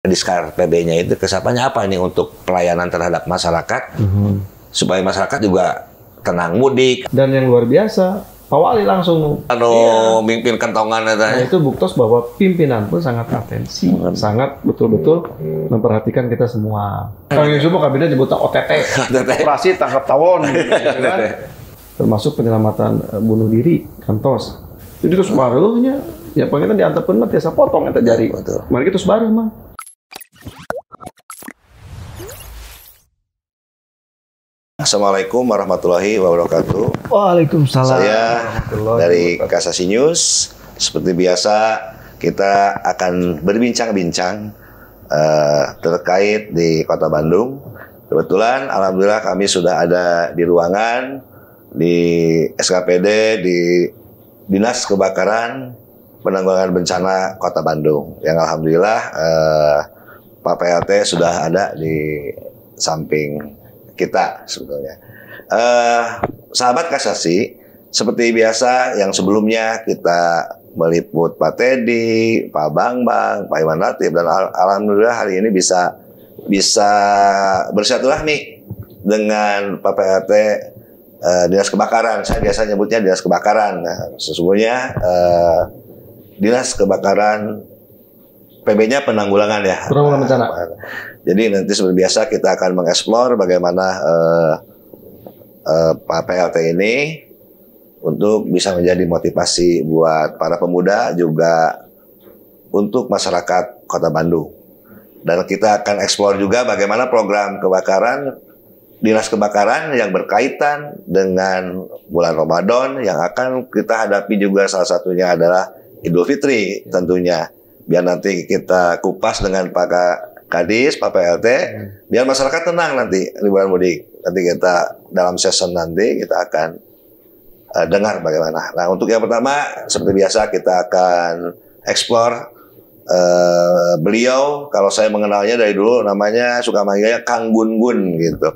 Diskar PB-nya itu kesapannya apa ini untuk pelayanan terhadap masyarakat supaya masyarakat juga tenang mudik. Dan yang luar biasa, Pak Wali langsung mimpin kentongan itu buktos bahwa pimpinan pun sangat atensi, sangat betul-betul memperhatikan kita semua. Kang Yusuf kabinet nyebutnya OTT, operasi tangkap tawon, gitu kan? Termasuk penyelamatan bunuh diri, kantos. Jadi terus barunya, ya pengen diantarkan mah biasa potong eta jari. Mari kita terus baru mah. Assalamualaikum warahmatullahi wabarakatuh. Waalaikumsalam. Saya dari Kasasi News. Seperti biasa, kita akan berbincang-bincang terkait di Kota Bandung. Kebetulan, alhamdulillah kami sudah ada di ruangan di SKPD di Dinas Kebakaran Penanggulangan Bencana Kota Bandung. Yang alhamdulillah Pak PLT sudah ada di samping kita sebetulnya. Sahabat Kasasi, seperti biasa yang sebelumnya kita meliput Pak Teddy, Pak Bambang, Pak Iwan Latif, dan alhamdulillah hari ini bisa bersilaturahmi dengan Pak PLT Dinas Kebakaran. Saya biasa nyebutnya Dinas Kebakaran. Nah, sesungguhnya Dinas Kebakaran PB-nya penanggulangan ya. Penanggulangan bencana. Jadi nanti seperti biasa kita akan mengeksplor bagaimana Pak PLT ini untuk bisa menjadi motivasi buat para pemuda juga untuk masyarakat Kota Bandung. Dan kita akan eksplor juga bagaimana program kebakaran Dinas Kebakaran yang berkaitan dengan bulan Ramadan yang akan kita hadapi juga, salah satunya adalah Idul Fitri tentunya. Biar nanti kita kupas dengan Pak Kadis, Pak PLT, biar masyarakat tenang nanti liburan mudik. Nanti kita dalam season nanti kita akan dengar bagaimana. Nah, untuk yang pertama seperti biasa kita akan explore beliau. Kalau saya mengenalnya dari dulu namanya suka manggilnya Kang Gun Gun gitu.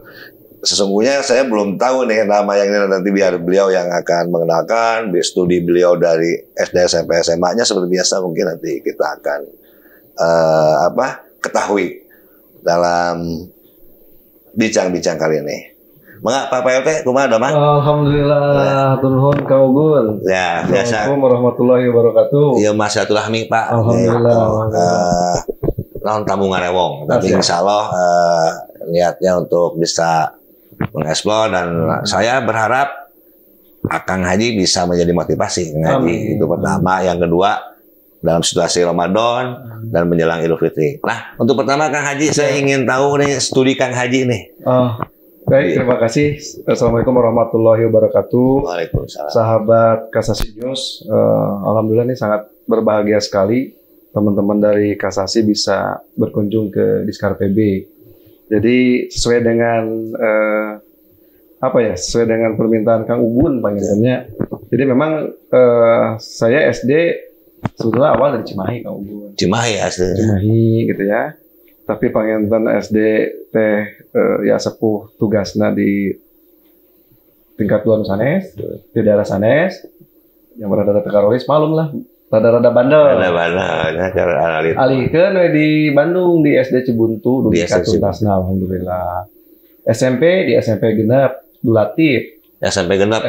Sesungguhnya saya belum tahu nih nama yang ini, nanti biar beliau yang akan mengenalkan. Studi beliau dari SD, SMP, SMA-nya seperti biasa mungkin nanti kita akan ketahui dalam bincang-bincang kali ini. Mengapa Pak PLT? Kumaha domang? Alhamdulillah, turun Kang Gun. Ya, biasa. Assalamualaikum warahmatullahi wabarakatuh. Iya, masyaraturahmi Pak. Alhamdulillah. Non tamu ngarewong, tapi insya Allah niatnya untuk bisa mengeksplor, dan saya berharap Akang Haji bisa menjadi motivasi ngaji. Itu pertama. Yang kedua, dalam situasi Ramadan dan menjelang Idul Fitri. Nah, untuk pertama Kang Haji, saya ingin tahu nih studi Kang Haji nih. Baik, terima kasih. Assalamualaikum warahmatullahi wabarakatuh. Waalaikumsalam. Sahabat Kasasi News, alhamdulillah ini sangat berbahagia sekali teman-teman dari Kasasi bisa berkunjung ke Diskar PB. Jadi sesuai dengan sesuai dengan permintaan Kang Ugun panggilannya. Jadi memang saya SD sebetulnya awal dari Cimahi, Kang Ugun. Cimahi asli. Cimahi gitu ya. Tapi panggilan SD teh ya sepuh tugasnya di tingkat 2 sanes, di daerah sanes yang berada di teroris, malum lah. Rada-rada bandel. Alikeun di Bandung di SD Cibuntu di Katuntasna, alhamdulillah. SMP di SMP Genep Dulatif. SMP Genep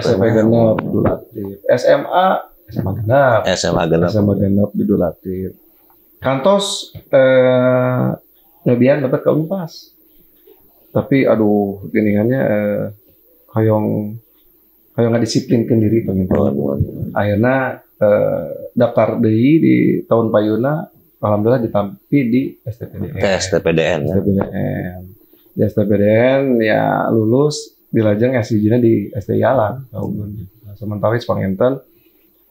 Dulatif. SMA Genep di Dulatif. Kantos ngebian dapat ke Unpas. Tapi aduh geningannya hayong ngadisiplinkeun diri pengintalan. Akhirnya daftar deui di tahun payuna, alhamdulillah ditampi di STPDN. Di STPDN ya lulus dilajeng S1-nya di STI Alang. Sementara panginten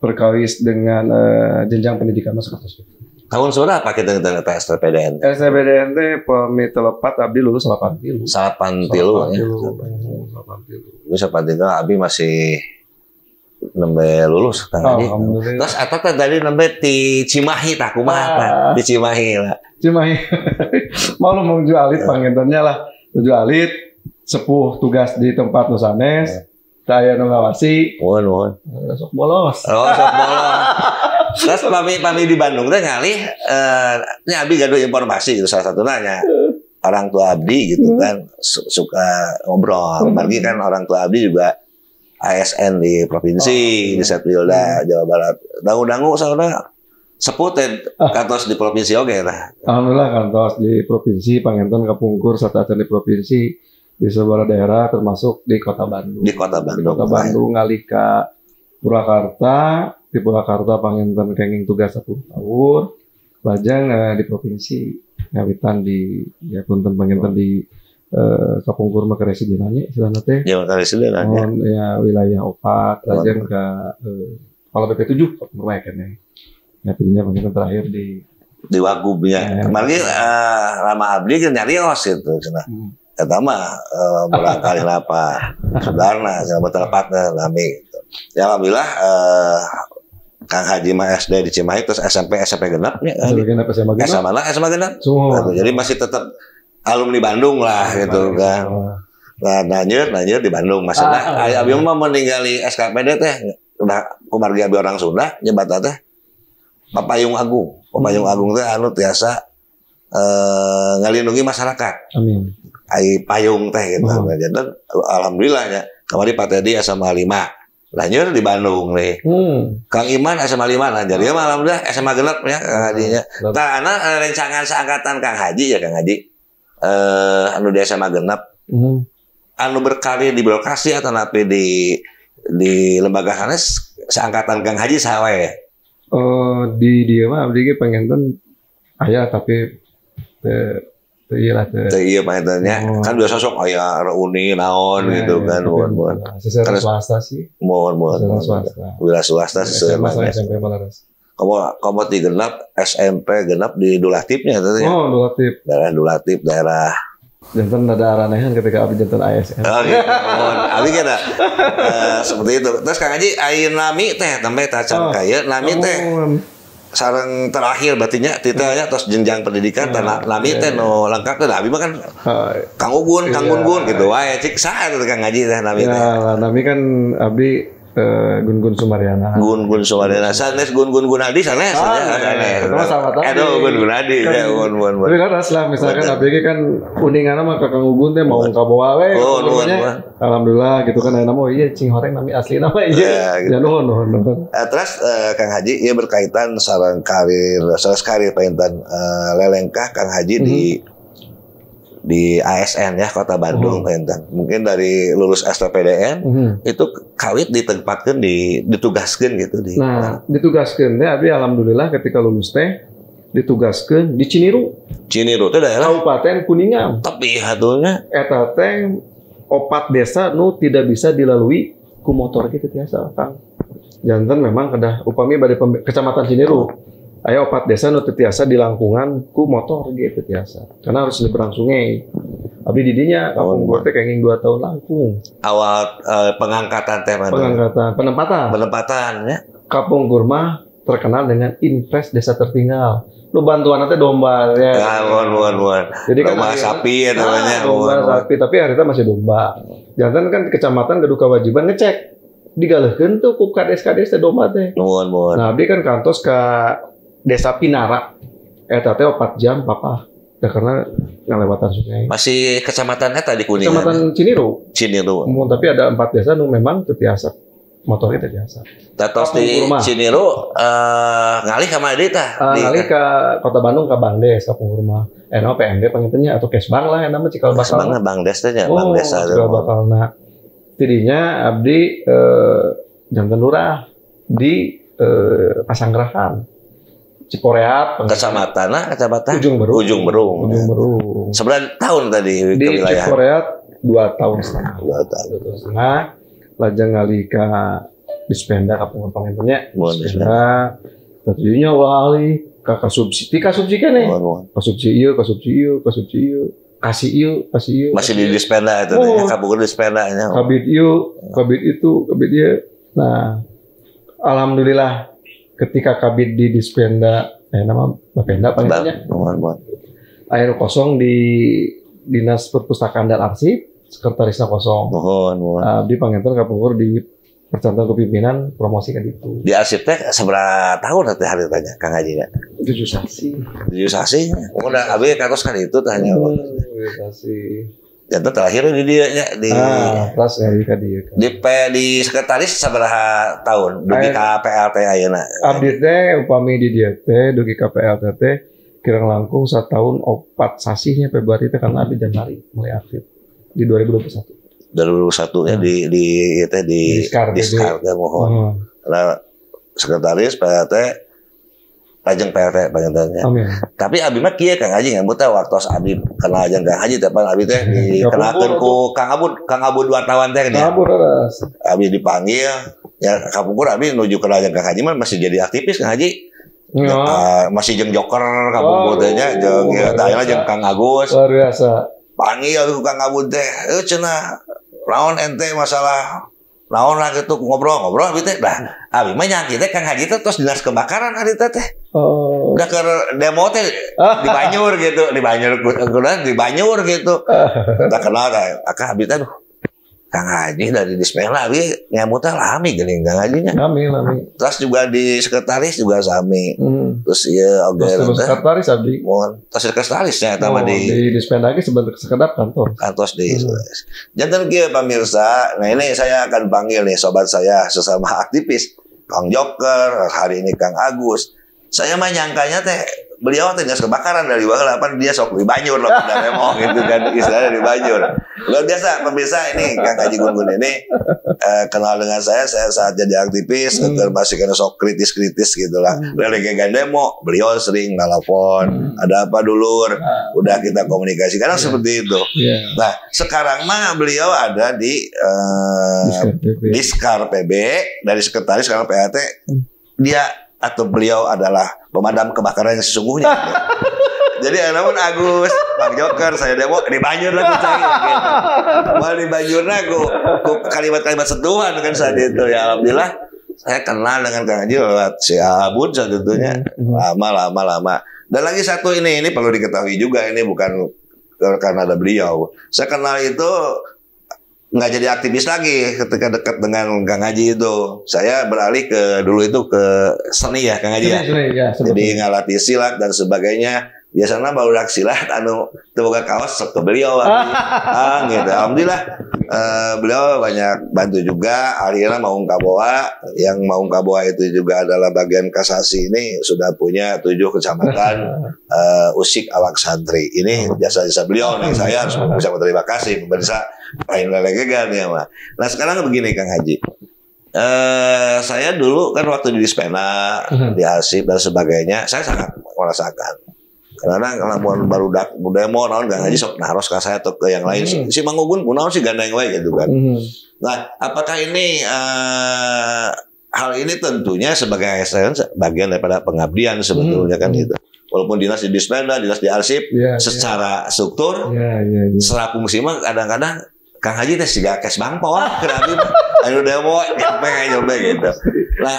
berkawis dengan jenjang pendidikan masuk atas. Tahun berapa kita ke STPDN? STPDN teh pemi telepat abdi lulus 83. 83 ya. 83 abdi masih nembe lulus Kang Haji. Terus eta teh tadi nembe di Cimahi tah kumaha di Cimahi lah. Cimahi. Malu menuju alit pangintennya lah. Menuju alit sepuh tugas di tempat nu sanes. Saya nu ngawasi. Mohon. Sok bolos. Oh, sok bolos. Terus pami di Bandung teh ngalih nya Abi gaduh informasi gitu salah satu nanya. Orang tua Abdi gitu kan suka ngobrol. Bagi kan orang tua Abdi juga ASN di provinsi di Setwilda Jawa Barat. Dangu-dangu saudara seput kantos di provinsi oke lah. Alhamdulillah kantos di provinsi pangenton kapungkur satacan di provinsi di sebuah daerah termasuk di Kota Bandung. Di Kota Bandung. Di Kota Bandung ngalih ke Purwakarta, di Purwakarta pangenton kenging tugas 10 tahun. Lajang di provinsi ngawitan di ya punten pangenton di kapungkur mah residenannya istilahna teh. Ya residenannya. Ya wilayah Opat, lajang ke kepala BP7 kapungkur kene. Ya pilihnya pangenton terakhir di Wagubnya. Kemarin lama Abdi kan nyarios itu cenah. Eta mah barangkali apa sadarna sama telepatna lami gitu. Ya alhamdulillah Kang Haji mah SD di Cimahi terus SMP genap ya. SMA genap. Jadi masih tetap alumni Bandung lah gitu kan. Nah, nanyeur di Bandung masalah abi mah meninggali SKPD teh udah kumargi abi orang Sunda nyebat teh Papayung Agung. Papayung Agung teh anu tiasa ngalindungi masyarakat. Amin. Ai payung teh gitu. Jadi alhamdulillah ya. Kamari Pak Tedi SMA 5. Lanjut di Bandung nih. Kang Iman SMA 5 lah. Jadi alhamdulillah SMA genep ya Kang Hajinya. Karena rencangan seangkatan Kang Haji ya Kang Haji. Anu di SMA genep. Anu berkarir di birokrasi atau napi di lembaga sanes seangkatan Kang Haji sawe. Di dia mah abdi ge pangenton aya tapi iya pangetannya kan biasa sok aya reuni naon gitu kan mohon secara swasta sih mohon wira swasta sebenarnya SMP Malaras kamu di genap SMP genap di Dulatipnya tadi ya Dulatip daerah jantan ada aranehan ketika abdi jantan ASN abi kira seperti itu terus Kang Haji ayeuna nami teh tambah tacan kaya nami teh sarang terakhir batinya titelnya terus jenjang pendidikan tanah nami teh no lengkap teh abi mah kan Kang Ugun gitu wae cik sae teh Kang Haji teh nami teh ya nami kan abdi Gun Sumariana sanes Gun Gunadi sanes Gun Gunadi ya tapi kan lah misalkan abg kan kuningan mah Kang Ugun teh mau kabawa we alhamdulillah gitu kan nama iya cing horeng nami asli nama iya ya nuhun terus Kang Haji ieu berkaitan sareng karir paintan lelengkah Kang Haji di ASN ya Kota Bandung paintan mungkin dari lulus STPDN itu kawit ditempatkan ditugaskan gitu nah ditugaskan teh abi alhamdulillah ketika lulus teh ditugaskan di Ciniru itu daerah Kabupaten Kuningan tapi hatunya eta teh 4 desa nu tidak bisa dilalui ku motor gitu tiasa Kang jantan memang kedah upami bade kecamatan Ciniru aya 4 desa nu tiasa di langkungan ku motor gitu tiasa karena harus nyebrang sungai abdi didinya kampung gua teh kenging 2 tahun langkung awal pengangkatan penempatan ya kampung Gurma terkenal dengan Impres Desa Tertinggal lu bantuan teh domba ya jadi kan domba sapi ya namanya domba sapi tapi harita masih domba jantan kan kecamatan kudu kewajiban ngecek digaleukeun tuh ku kades teh domba teh nah abdi kan kantos ka Desa Pinara, eta teh 4 jam papa, karena ngalewatan sungai. Masih kecamatan eta di Kuningan. Kecamatan Ciniru. Tapi ada 4 desa nu memang terbiasa motor itu biasa. Tatos di Ciniru ngalih ka mana deui tah? Ngalih ka Kota Bandung ka Bangdes Kampung Rumah. Nama PMD panggilnya atau Kesbang lah nama cikal bakal. Bangdes teh nya Bangdes cikal bakalna. Tidinya abdi jantan lurah di Pasanggerahan. Ciporeat, kecamatan Ujung Berung. Seberapa tahun tadi di Ciporeat 2 tahun setengah. 2 tahun setengah. Lajang ngalih ka Dispenda Kampung Pangentennya. Dispenda. Tadinya wali ka kasubsidi kan nih. Kasubsidi ieu. Kasih ieu. Masih di Dispenda itu ya, Kabupaten Dispendanya. Kabid ieu, kabid itu, kabid ieu. Nah, alhamdulillah ketika kabid di Dispenda nama Bapenda panggilnya air kosong di Dinas Perpustakaan dan Arsip sekretarisnya kosong di pangenton kapungkur di percantoan kepimpinan promosi kan itu. Di arsip teh seberapa tahun nanti hari tanya Kang Haji nya? 7 sasi. 7 sasi. Udah abi katos kan itu tanya. 7 sasi. Jantan terakhir di dia nya di kelas dari ka dia. Di sekretaris seberapa tahun dugi ka PLT ayeuna. Abdi teh upami di dia teh dugi ka PLT teh kirang langkung 1 tahun 4 sasihnya Februari teh karena abdi Januari mulai aktif di 2021. 2021 ya di diskar mohon. Karena sekretaris PLT Lajeng PLT panjangnya. Tapi abi mah kieu Kang Haji ngan teh waktos abi kenal jeung Kang Haji tapi abi teh dikenakeun ku Kang Abud wartawan teh nya. Abi dipanggil ya kapungkur abi nuju kenal jeung Kang Haji mah masih jadi aktivis Kang Haji. Masih jeung Joker kapungkur teh nya jeung tayana jeung Kang Agus. Luar biasa. Panggil ku Kang Abud teh, cenah naon ente masalah naon lah gitu ngobrol abi teh dah abi mah nyangki teh Kang Haji teh terus dinas kebakaran hari teh udah ke demo teh di Banyur gitu di Banyur gitu tak kenal dah akah abi teh Kang Haji dari Dispela abi nyamut teh lami geuning Kang Haji nya lami terus juga di sekretaris juga sami terus ieu oge sekretaris abdi mohon terus sekretaris nya eta mah di Dispela ge sekedap kantor di jantan kieu pamirsa. Nah ini saya akan panggil nih sobat saya sesama aktivis Kang Joker hari ini Kang Agus. Saya mah nyangkanya teh beliau teh geus kebakaran dari baheula pan dia sok di Banyur loh udah demo gitu kan istilahnya di Banyur. Luar biasa pemirsa ini Kang Haji Gun ini kenal dengan saya saat jadi aktivis masih kena sok kritis gitulah. Lagi demo beliau sering nelpon ada apa dulur udah kita komunikasi kadang seperti itu. Nah sekarang mah beliau ada di Diskar PB dari sekretaris sekarang PAT dia atau beliau adalah pemadam kebakaran yang sesungguhnya. Jadi namun Agus, Bang Joker, saya demo di Banyur lah gitu. Mal di Banyur lah ku kalimat-kalimat sentuhan kan saat itu ya alhamdulillah saya kenal dengan Kang Haji lewat si Abud saat itunya lama. Dan lagi satu ini perlu diketahui juga ini bukan karena ada beliau. Saya kenal itu nggak jadi aktivis lagi ketika dekat dengan Kang Haji itu. Saya beralih dulu itu ke seni ya Kang Haji ya. Jadi ngalatih silat dan sebagainya. Biasanya barudak silat boga kaos ke beliau gitu. Alhamdulillah beliau banyak bantu juga. Akhirnya Maung Kaboa, yang Maung Kaboa itu juga adalah bagian kasasi ini sudah punya 7 kecamatan usik awak santri. Ini jasa-jasa beliau nih. Saya harus bisa berterima kasih pemirsa lain lelegegan ya mah. Nah sekarang begini Kang Haji. Saya dulu kan waktu di Dispena, di Arsip dan sebagainya, saya sangat merasakan. Karena kalau baru demo naon Kang Haji sok naros ka saya atau ke yang lain si Mang Ugun kunaon sih gandeng wae gitu kan. Nah, apakah ini hal ini tentunya sebagai bagian daripada pengabdian sebetulnya kan gitu. Walaupun dinas di Dispenda, dinas di Arsip secara struktur secara fungsi mah kadang-kadang Kang Haji teh siga kes bangpo kenapa anu demo nyampe gitu. Nah,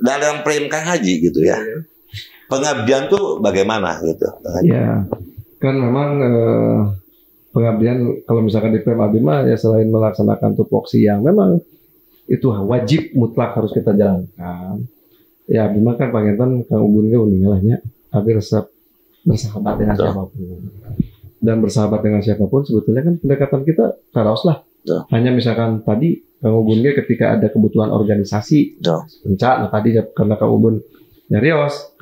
dalam frame Kang Haji gitu ya. Pengabdian tuh bagaimana gitu? Ya, kan memang pengabdian kalau misalkan di PMAB mah ya selain melaksanakan tupoksi yang memang itu wajib mutlak harus kita jalankan. Ya, Bima kan pangeran Kang Ubun ge uningalahnya abi resep bersahabat dengan siapapun. Dan bersahabat dengan siapapun sebetulnya kan pendekatan kita karaos lah. Hanya misalkan tadi Kang Ubun ge ketika ada kebutuhan organisasi, nah tadi karena Kang Ubun nyarios,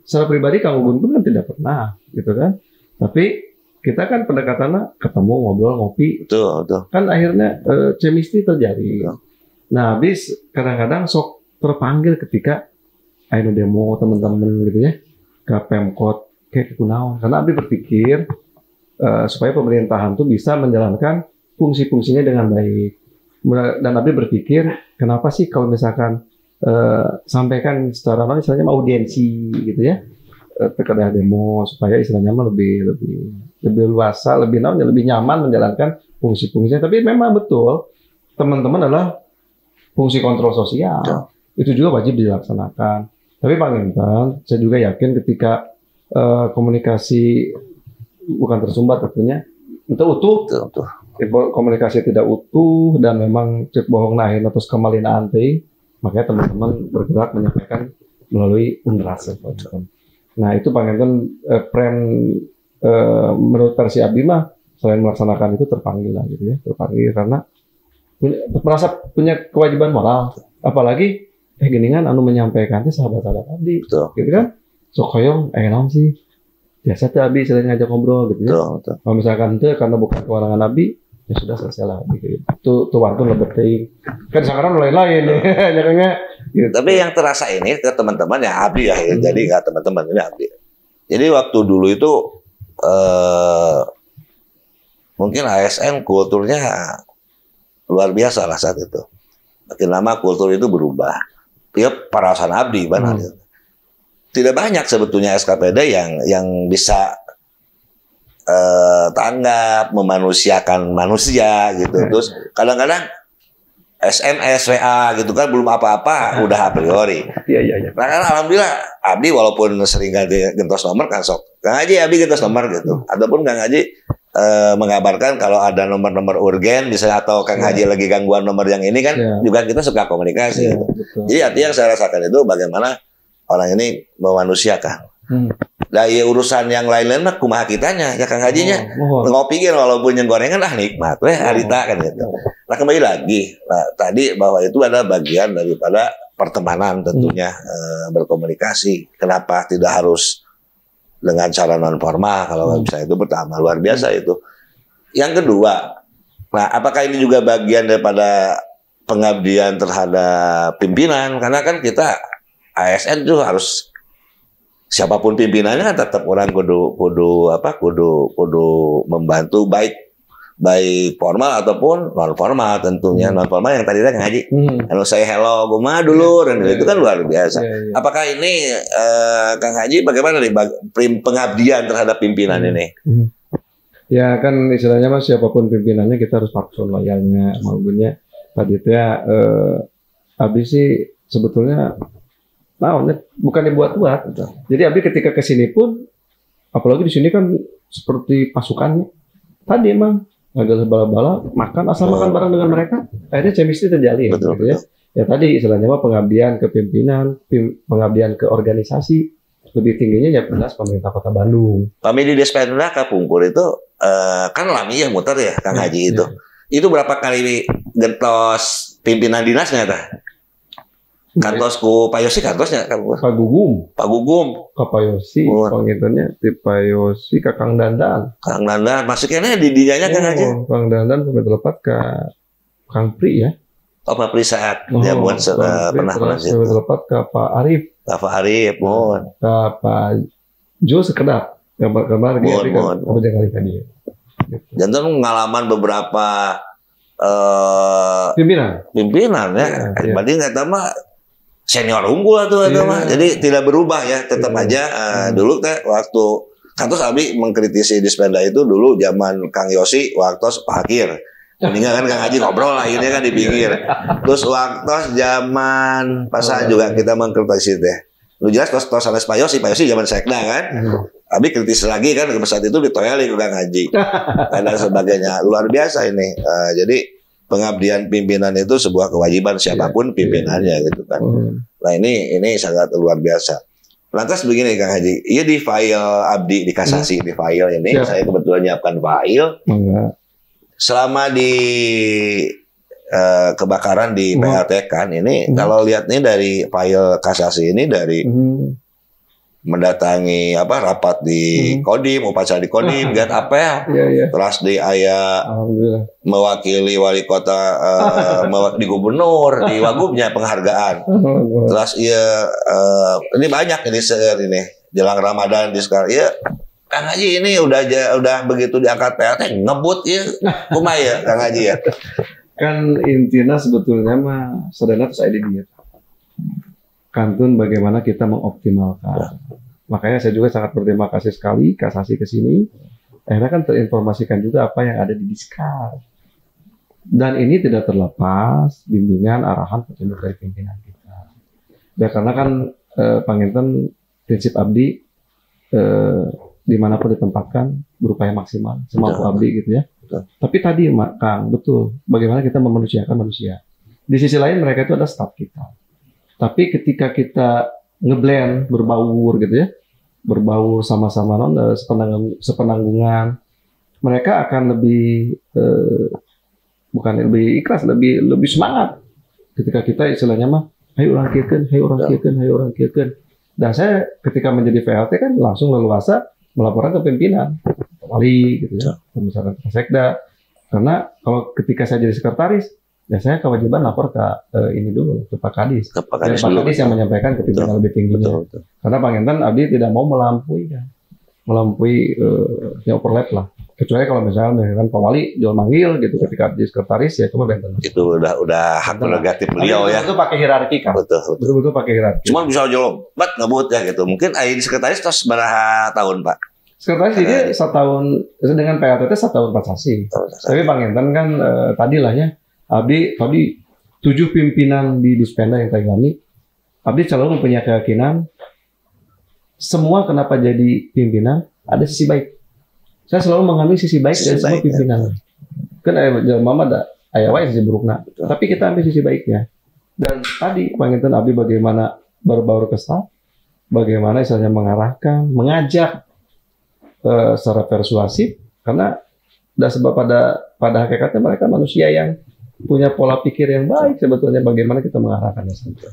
secara pribadi Kang Ubun pun kan tidak pernah, gitu kan. Tapi kita kan pendekatannya ketemu, ngobrol, ngopi, betul. Kan akhirnya chemistry terjadi. Nah, habis kadang-kadang sok terpanggil ketika ayo demo teman-teman gitu ya ke Pemkot kayak kunaon. Karena Abi berpikir supaya pemerintahan tuh bisa menjalankan fungsi-fungsinya dengan baik. Dan Abi berpikir kenapa sih kalau misalkan sampaikan secara istilahnya audiensi gitu ya terkait demo supaya istilahnya lebih luasa, lebih nyaman menjalankan fungsi-fungsinya. Tapi memang betul teman-teman adalah fungsi kontrol sosial itu juga wajib dilaksanakan. Tapi Pak Intan, saya juga yakin ketika komunikasi bukan tersumbat tentunya itu utuh. Betul. Komunikasi tidak utuh dan memang cek bohong nahin atau kemalinaan teh, makanya teman-teman bergerak menyampaikan melalui unrasa. Nah itu panginten menurut versi Abdi mah selain melaksanakan itu terpanggil lah gitu ya, terpanggil karena merasa punya kewajiban moral, apalagi geningan anu menyampaikan itu sahabat-sahabat Abdi, gitu kan? Sok hoyong naon sih biasa tuh Abdi selain ngajak ngobrol gitu ya. Kalau misalkan itu karena bukan kewenangan Abdi, ya sudah selesai lah gitu. Tuh waktu lebih teuing. Kan sekarang lain-lain ya jadinya. Gitu. Tapi yang terasa ini ke teman-teman ya Abdi ya, jadi ke teman-teman ini Abdi. Jadi waktu dulu itu mungkin ASN kulturnya luar biasa lah saat itu. Makin lama kultur itu berubah. Ya perasaan Abdi benar. Tidak banyak sebetulnya SKPD yang bisa tanggap, memanusiakan manusia gitu. Terus kadang-kadang SMS, WA gitu kan belum apa-apa udah a priori. Iya. Nah kan alhamdulillah Abdi walaupun sering ganti gentos nomor kan sok Kang Haji Abdi gentos nomor gitu. Ataupun Kang Haji mengabarkan kalau ada nomor-nomor urgen misalnya atau Kang Haji lagi gangguan nomor yang ini kan juga kita suka komunikasi gitu. Jadi artinya yang saya rasakan itu bagaimana orang ini memanusiakan. Nah, ya urusan yang lain-lain mah kumaha kitanya ya Kang Hajinya ngopiin walaupun yang gorengan nikmat harita kan gitu. Nah kembali lagi tadi bahwa itu adalah bagian daripada pertemanan tentunya berkomunikasi. Kenapa tidak harus dengan cara non formal kalau bisa itu pertama luar biasa itu. Yang kedua, nah apakah ini juga bagian daripada pengabdian terhadap pimpinan karena kan kita ASN itu harus siapapun pimpinannya kan tetap orang kudu membantu baik formal ataupun non formal tentunya. Non formal yang tadi Kang Haji kalau saya hello guma dulu dan itu kan luar biasa. Apakah ini Kang Haji bagaimana nih pengabdian terhadap pimpinan ini? Ya kan istilahnya mas siapapun pimpinannya kita harus paksa loyalnya maupunnya tadi itu ya Abdi sih sebetulnya bukan dibuat-buat. Jadi Abdi ketika ke sini pun, apalagi di sini kan seperti pasukannya. Tadi emang agak bala-bala makan asal makan bareng dengan mereka, akhirnya chemistry terjalin. Betul. Ya. Ya tadi istilahnya mah pengabdian ke pimpinan, pengabdian ke organisasi, lebih tingginya ya jelas pemerintah Kota Bandung. Kami di Despenda Kapungkur itu kan lami ya muter ya Kang Haji itu. Itu berapa kali gentos pimpinan dinasnya tah? Kantosku Pak Yosi kantosnya Pak Gugum Pak Yosi panggilannya di Pak Yosi ke Kang Dandan masuknya di dianya kan aja Kang Dandan sampai terlepas ke Kang Pri ya Pak Pri saat dia buat pernah sampai terlepas ke Pak Arif ke Pak Jo sekedap gambar apa jangan kali dia jantan pengalaman beberapa pimpinan ya berarti nggak tahu senior unggul tuh mah. Jadi tidak berubah ya, tetap aja dulu teh waktu kan terus Abi mengkritisi Dispenda itu dulu zaman Kang Yosi waktu Pak Hakir. Mendingan kan Kang Haji ngobrol lah ini kan di pinggir. Terus waktu zaman pas juga kita mengkritisi teh. Lu jelas tos sanes Pak Yosi zaman sekda kan. Abi kritis lagi kan saat itu ditoyali ke Kang Haji. Dan sebagainya. Luar biasa ini. Jadi pengabdian pimpinan itu sebuah kewajiban siapapun pimpinannya gitu kan. Nah ini sangat luar biasa. Lantas begini Kang Haji, iya di file Abdi di kasasi di file ini saya kebetulan nyiapkan file. Selama di kebakaran di PLT kan ini kalau lihat nih dari file kasasi ini dari mendatangi rapat di Kodim, upacara di Kodim, lihat apel, terus di mewakili wali kota, di gubernur, di wagubnya penghargaan, terus ini banyak ini jelang Ramadan di sekarang, Kang Haji ini udah begitu diangkat PLT ngebut kumaha ya Kang Haji ya. Kan intinya sebetulnya mah sederhana saya di dia. Kantun bagaimana kita mengoptimalkan. Makanya saya juga sangat berterima kasih sekali kasasi ke sini. Akhirnya kan terinformasikan juga apa yang ada di Diskar. Dan ini tidak terlepas bimbingan arahan petunjuk dari pimpinan kita. Ya karena kan Panginten prinsip Abdi dimanapun ditempatkan berupaya maksimal semampu abdi gitu ya. Betul. Tapi tadi Kang, betul, bagaimana kita memanusiakan manusia. Di sisi lain mereka itu adalah staf kita. Tapi ketika kita ngeblend, berbaur gitu ya, berbaur sama-sama sepenanggungan, mereka akan lebih bukan lebih ikhlas, lebih semangat. Ketika kita istilahnya mah, ayo orang kieukeun, ayo orang kieukeun, ayo orang kieukeun. Dan saya ketika menjadi VLT kan langsung leluasa melaporkan ke pimpinan, wali gitu ya, misalkan ke sekda. Karena kalau ketika saya jadi sekretaris, ya saya kewajiban lapor ke ini dulu, ke Pak Kadis. Ke Pak Dan Kadis Pak dulu. Kadis yang menyampaikan ke pimpinan lebih tingginya. Betul. Karena Pak Ngenten abdi tidak mau melampaui yang overlap lah. Kecuali kalau misalnya kan Pak Wali jual manggil gitu ketika abdi sekretaris ya itu mah benten. Itu udah hak prerogatif beliau ya. Itu pakai hierarki kan. Betul pakai hierarki. Cuman bisa jawab, bat ngebut ya gitu. Mungkin di sekretaris terus berapa tahun Pak? Sekretaris ini setahun dengan PLTT 1 tahun passasi. Tapi Pak Ngenten kan tadi lah ya. Abdi 7 pimpinan di Dispenda yang tadi Abdi selalu mempunyai keyakinan semua kenapa jadi pimpinan ada sisi baik. Saya selalu mengambil sisi baik dari semua pimpinan. Kan mama ada aya wae sisi burukna. Tapi kita ambil sisi baiknya. Dan tadi Pak Ngenten Abdi bagaimana berbaur ke staff, bagaimana istilahnya mengarahkan, mengajak secara persuasif karena sebab pada hakikatnya mereka manusia yang punya pola pikir yang baik sebetulnya bagaimana kita mengarahkannya saja.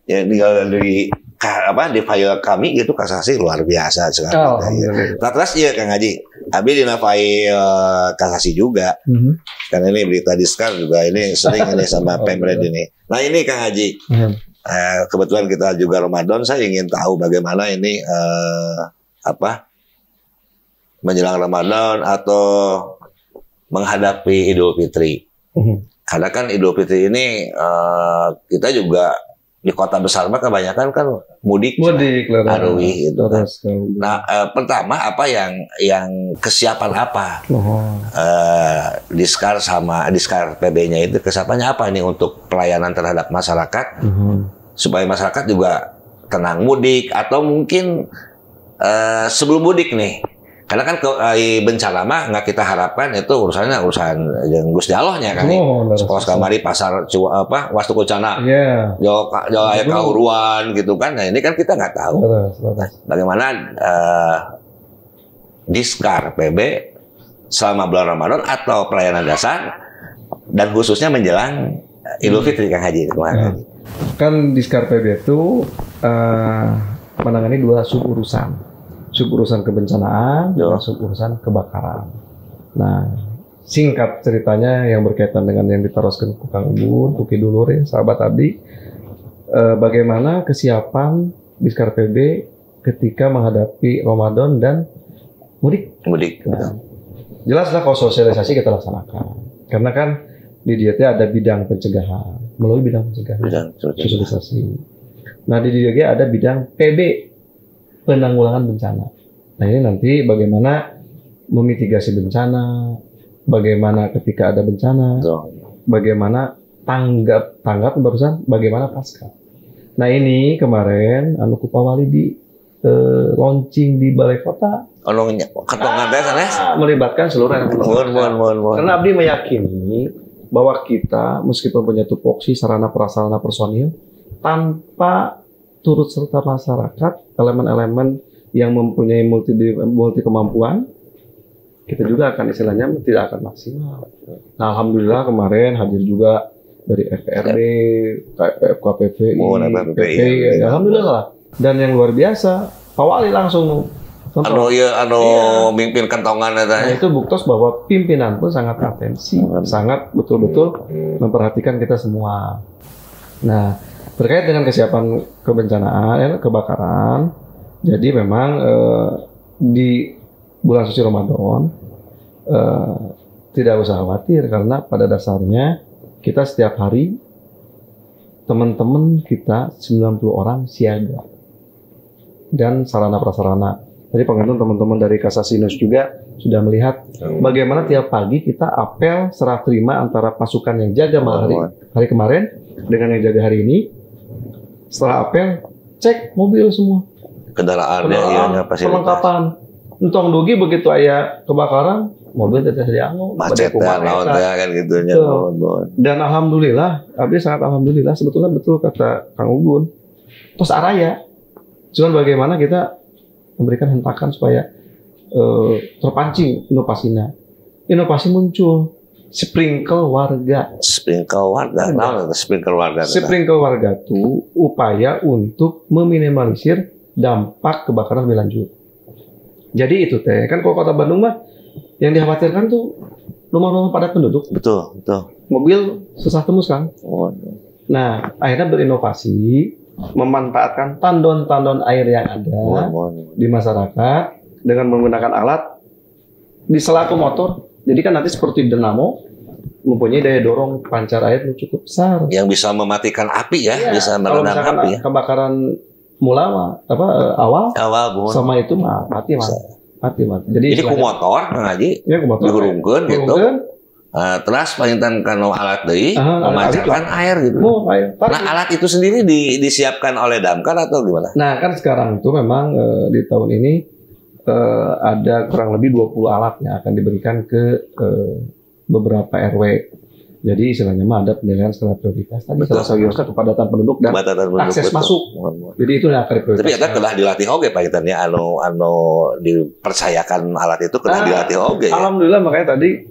Ya di file kami gitu kasasi luar biasa sekarang. Nah, terus iya Kang Haji, Abi di file kasasi juga. Karena ini berita Diskar juga ini sering ini sama Pemred ini. Nah ini Kang Haji, kebetulan kita juga Ramadan, saya ingin tahu bagaimana ini menjelang Ramadan atau menghadapi Idul Fitri. Karena kan Idul Fitri ini kita juga di kota besar mah kebanyakan kan mudik Arwi gitu kan. Nah, pertama apa yang kesiapan apa? Diskar PB-nya itu kesiapannya apa nih untuk pelayanan terhadap masyarakat supaya masyarakat juga tenang mudik atau mungkin sebelum mudik nih. Karena kan bencana mah nggak kita harapkan itu urusan yang Gusti Allahnya kan. Sekolah kamari pasar wastu kucana. Jauh aya kahuruan gitu kan. Nah ini kan kita nggak tahu. Bagaimana Diskar PB selama bulan Ramadan atau pelayanan dasar dan khususnya menjelang Idul Fitri Kang Haji kemarin. Kan Diskar PB itu menangani 2 sub-urusan. Sub-urusan kebencanaan dan sub-urusan kebakaran. Nah, singkat ceritanya yang berkaitan dengan yang diteruskan ke Kang Ubun, Kuki Dulur ya, sahabat Abdi, bagaimana kesiapan Diskar PB ketika menghadapi Ramadan dan mudik. Nah, jelaslah kalau sosialisasi kita laksanakan. Karena kan di dietnya ada bidang pencegahan, melalui bidang pencegahan, sosialisasi. Nah, di dia ada bidang PB, penanggulangan bencana. Nah ini nanti bagaimana memitigasi bencana, bagaimana ketika ada bencana, bagaimana tanggap barusan, bagaimana pasca. Nah ini kemarin Pak Wali di launching di Balai Kota. Melibatkan seluruh anak Karena Abdi meyakini bahwa kita meskipun punya tupoksi sarana prasarana personil tanpa turut serta masyarakat, elemen-elemen yang mempunyai multi kemampuan, kita juga akan istilahnya tidak akan maksimal. Nah, alhamdulillah kemarin hadir juga dari FPRD, FKPVI, PPI, alhamdulillah. Dan yang luar biasa, Pak Wali langsung mimpin kentongan itu buktos bahwa pimpinan pun sangat atensi, sangat betul-betul memperhatikan kita semua. Nah, terkait dengan kesiapan kebencanaan, kebakaran, jadi memang di bulan suci Ramadan tidak usah khawatir karena pada dasarnya kita setiap hari teman-teman kita 90 orang siaga dan sarana prasarana. Tadi pengantin teman-teman dari Kasasinus juga sudah melihat bagaimana tiap pagi kita apel serah terima antara pasukan yang jaga hari kemarin dengan yang jaga hari ini. Setelah apel, cek mobil semua. kendaraannya, perlengkapan. Entong dugi begitu aya kebakaran, mobil teteh dianggo, macetan, naon teh kan gitunya. Dan alhamdulillah, abdi sangat alhamdulillah sebetulnya betul kata Kang Ugun. Terus araya. Cuman bagaimana kita memberikan hentakan supaya terpancing inovasinya. Inovasi muncul. Sprinkle warga. Sprinkle warga. Nah, sprinkle warga. Sprinkle warga itu upaya untuk meminimalisir dampak kebakaran lebih lanjut. Jadi itu teh kan kalau Kota Bandung mah yang dikhawatirkan tuh rumah-rumah padat penduduk. Betul, betul. Mobil susah tembus kan. Nah, akhirnya berinovasi memanfaatkan tandon-tandon air yang ada di masyarakat dengan menggunakan alat di selaku motor. Jadi kan nanti seperti dinamo mempunyai daya dorong pancar air yang cukup besar. Yang bisa mematikan api ya, bisa kalau meredam misalkan api ya. Kebakaran awal sama itu mati. Jadi ku motor ngaji dihurungkeun gitu. Terus palintan kana alat deui memancarkan air gitu. Nah, alat itu sendiri disiapkan oleh Damkar atau gimana? Nah, kan sekarang itu memang di tahun ini ada kurang lebih 20 alat yang akan diberikan ke beberapa RW. Jadi istilahnya mah ada penilaian skala prioritas. Tadi salah satu kepadatan penduduk dan akses masuk. Jadi itu yang akan prioritas. Tapi kita kedah dilatih oge Pak Itan ya, anu dipercayakan alat itu kedah dilatih oge. Alhamdulillah makanya tadi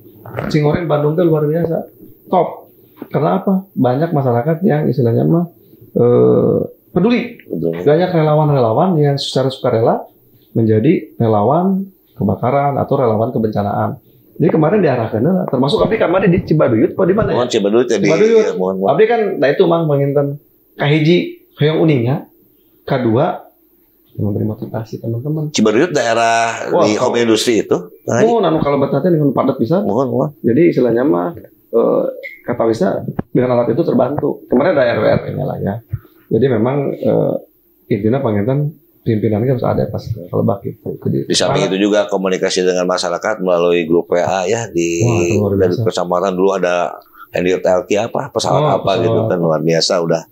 Cingoren Bandung itu luar biasa. Top. Karena apa? Banyak masyarakat yang istilahnya mah peduli. Banyak relawan-relawan yang secara sukarela menjadi relawan kebakaran atau relawan kebencanaan. Jadi kemarin diarahkan, termasuk Abdi kemarin di Cibaduyut, apa di mana ya? Cibaduyut jadi. Abdi kan, nah itu mang menginten kahiji hoyong uningnya, kedua memberi motivasi teman-teman. Cibaduyut daerah di home industri itu. Nanu kalau berarti dengan padat bisa. Jadi istilahnya mah kata bisa dengan alat itu terbantu. Kemarin ada RW-nya lah ya. Jadi memang intinya penginten pimpinannya harus ada pas kalau bak itu. Di samping itu juga komunikasi dengan masyarakat melalui grup WA ya dari kecamatan dulu ada Hendir Telki pesawat gitu kan luar biasa udah.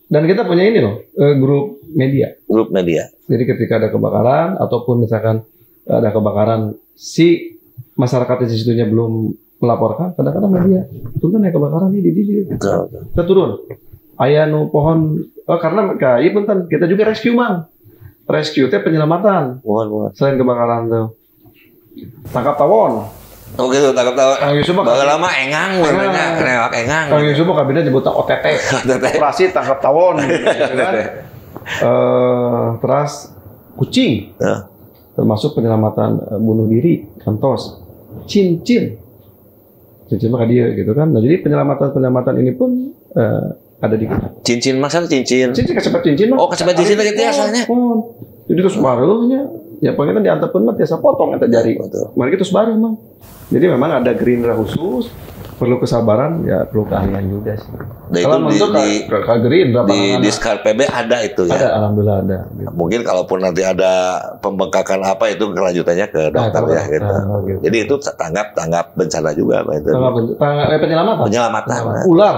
Dan kita punya ini loh grup media. Grup media. Jadi ketika ada kebakaran ataupun misalkan ada kebakaran si masyarakat di situnya belum melaporkan, kadang-kadang media turun ada kebakaran nih di kita turun. Aya nu pohon karena kayak bentar kita juga rescue mang. Rescue itu penyelamatan. Selain kebakaran tuh. Tangkap tawon. Oh gitu, tangkap tawon. Kang Yusuf lama engang benernya, kenewak engang. Kang Yusuf kabinnya nyebutnya OTT. Operasi tangkap tawon. Terus kucing. Termasuk penyelamatan bunuh diri, kantos. Cincin mah dia gitu kan. Nah, jadi penyelamatan ini pun ada di kita. Cincin masalah cincin kecepatan cincin mah. Kecepatan cincin lagi itu asalnya. Jadi terus barunya ya pokoknya diantepun mah biasa potong eta jari. Mari kita terus baru mah. Jadi memang ada gerindra khusus, perlu kesabaran ya perlu keahlian juga sih. Kalau untuk ke gerindra di Diskar PB ada itu ya. Ada, alhamdulillah ada. Gitu. Mungkin kalaupun nanti ada pembengkakan apa itu kelanjutannya ke dokter ya gitu. Jadi itu tanggap bencana juga Pak itu. Penyelamatan. Ular.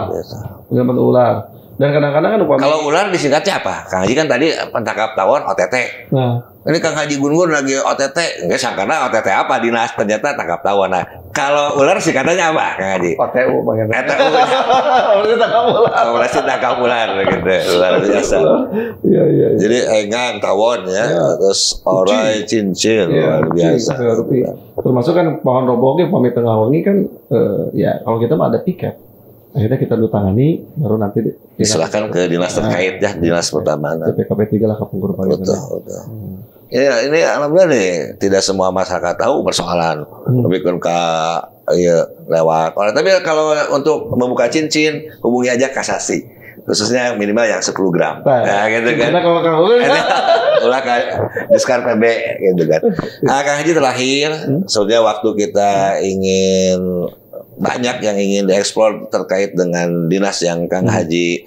Penyelamatan ular. Dan kadang-kadang kan kalau ular disingkatnya apa? Kang Haji kan tadi pentangkap tawon OTT. Nah, ini Kang Haji Gun-Gun lagi OTT. Enggak sangkana OTT apa dinas ternyata tangkap tawon. Nah, kalau ular singkatannya apa Kang Haji? OTU Bang. OTU. Operasi tangkap ular gitu. Luar biasa. Iya. Jadi engang tawon ya, terus orai cincin luar biasa. Termasuk kan pohon robohnya pamit tengah wangi kan ya kalau kita mah ada piket. Akhirnya kita tangani, baru nanti diserahkan ke dinas terkait ya, dinas pertamanan. PKP 3 lah Kapungkur Pak. Betul. Ya, ini alhamdulillah nih, tidak semua masyarakat tahu persoalan. Tapi kan lewat. Tapi kalau untuk membuka cincin, hubungi aja kasasi. Khususnya minimal yang 10 gram. Nah, gitu kan. Ulah Diskar PB gitu kan. Kang Haji terakhir, sebetulnya waktu kita ingin banyak yang ingin dieksplor terkait dengan dinas yang Kang Haji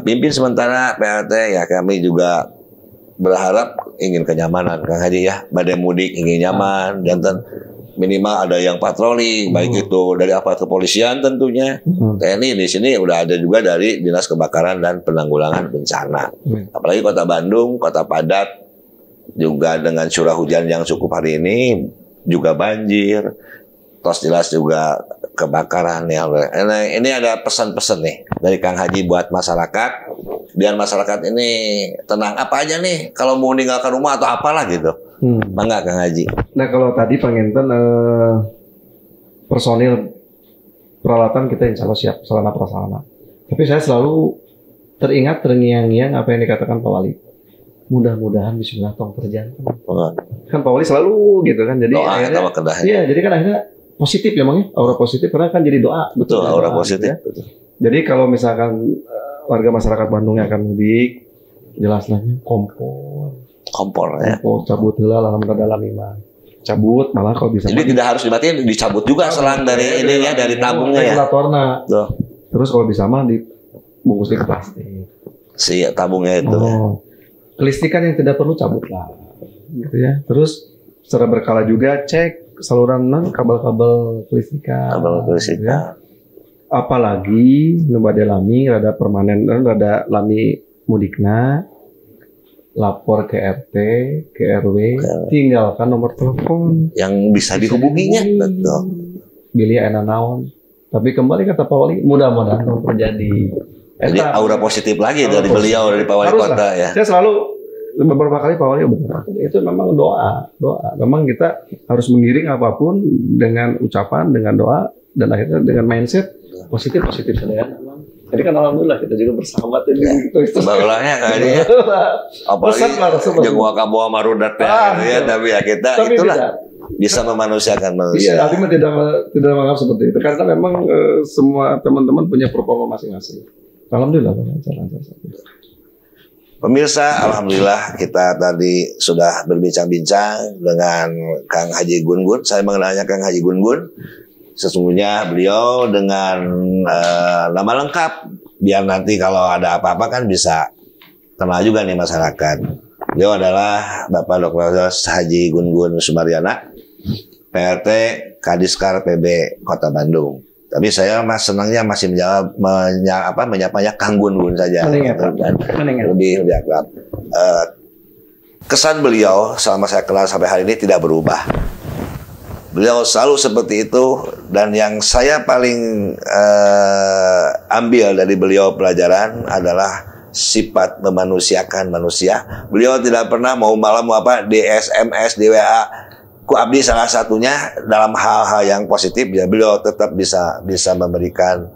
pimpin sementara PLT ya, kami juga berharap ingin kenyamanan Kang Haji ya, badai mudik ingin nyaman dan minimal ada yang patroli baik itu dari aparat kepolisian tentunya TNI di sini udah ada juga dari Dinas Kebakaran dan Penanggulangan Bencana. Apalagi Kota Bandung, kota padat, juga dengan curah hujan yang cukup hari ini juga banjir, terus jelas juga kebakaran ya. Nah, ini ada pesan-pesan nih dari Kang Haji buat masyarakat, biar masyarakat ini tenang. Apa aja nih kalau mau meninggalkan rumah atau apalah gitu. Mangga Kang Haji. Nah kalau tadi penginten personil peralatan kita insya Allah siap sarana prasarana. Tapi saya selalu teringat terngiang-ngiang apa yang dikatakan Pak Wali. Mudah-mudahan Bismillah tong terjadi. Kan Pak Wali selalu gitu kan. Jadi doa akhirnya, iya, jadi kan akhirnya positif ya Bang ya. Aura positif karena kan jadi doa. Betul, aura positif. Ya. Jadi kalau misalkan warga masyarakat Bandung yang akan mudik, jelasnya kompor ya. Kompor cabut heula lamun dalam imah. Cabut malah kalau bisa. Jadi tidak harus dimatiin, dicabut juga selang dari ini ya, dari tabungnya ya. Terus kalau bisa mah dibungkus di plastik. Si tabungnya itu. Kelistrikan yang tidak perlu cabutlah, gitu ya. Terus secara berkala juga cek saluran kabel-kabel kelistrikan. Kabel kelistrikan. Gitu ya. Apalagi nu bade lami rada permanen, rada lami mudikna, lapor ke RT, ke RW, tinggalkan nomor telepon yang bisa dihubunginya. Betul. Bilih enak naon. Tapi kembali kata Pak Wali, mudah-mudahan terjadi. Jadi aura positif lagi dari beliau, dari Pak Wali Kota ya. Saya selalu beberapa kali Pak Wali itu memang doa. Memang kita harus mengiring apapun dengan ucapan, dengan doa, dan akhirnya dengan mindset positif saja. Jadi kan alhamdulillah kita juga bersahabat ya. Bagulangnya kayaknya. Apalagi jeung wakaboa marudat ya, tapi ya kita itulah bisa memanusiakan manusia. Iya, artinya tidak menganggap seperti itu. Karena memang semua teman-teman punya performa masing-masing. Alhamdulillah. Pemirsa, alhamdulillah kita tadi sudah berbincang-bincang dengan Kang Haji Gun-Gun. Saya mengenalnya Kang Haji Gun-Gun. Sesungguhnya beliau dengan nama lengkap, biar nanti kalau ada apa-apa kan bisa kenal juga nih masyarakat. Beliau adalah Bapak Dr. Haji Gun-Gun Sumaryana, PRT Kadiskar PB Kota Bandung. Tapi saya senangnya masih menyapanya Kang Gun-Gun saja. Lebih akrab. Kesan beliau selama saya kenal sampai hari ini tidak berubah. Beliau selalu seperti itu, dan yang saya paling ambil dari beliau pelajaran adalah sifat memanusiakan manusia. Beliau tidak pernah mau malam di SMS, di WA. Ku abdi salah satunya dalam hal-hal yang positif ya, beliau tetap bisa memberikan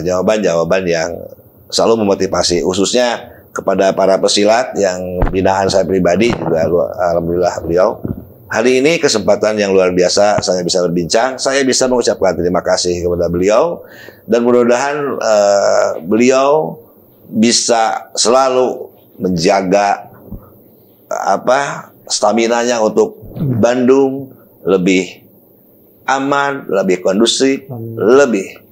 jawaban-jawaban yang selalu memotivasi, khususnya kepada para pesilat yang binaan saya pribadi juga. Alhamdulillah beliau hari ini kesempatan yang luar biasa, saya bisa berbincang, saya bisa mengucapkan terima kasih kepada beliau, dan mudah-mudahan beliau bisa selalu menjaga staminanya untuk Bandung lebih aman, lebih kondusif, lebih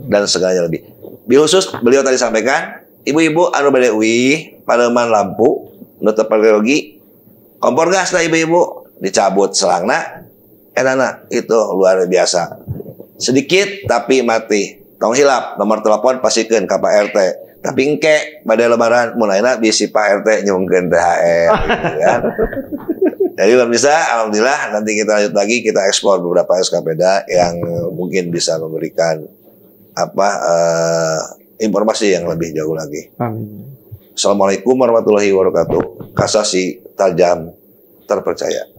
dan segalanya lebih. Khusus beliau tadi sampaikan, ibu-ibu anu bade uih pareman lampu nu teu pergi kompor gas lah ibu-ibu dicabut selangna edana itu luar biasa. Sedikit tapi mati. Tong hilap nomor telepon pasikeun ka Pak RT. Tapi engke pada lebaran mulainya bisi Pak RT nyungkeun THR gitu kan. Jadi bisa, alhamdulillah nanti kita lanjut lagi, kita ekspor beberapa eskapeda yang mungkin bisa memberikan informasi yang lebih jauh lagi. Amin. Assalamualaikum warahmatullahi wabarakatuh. Kasasi tajam terpercaya.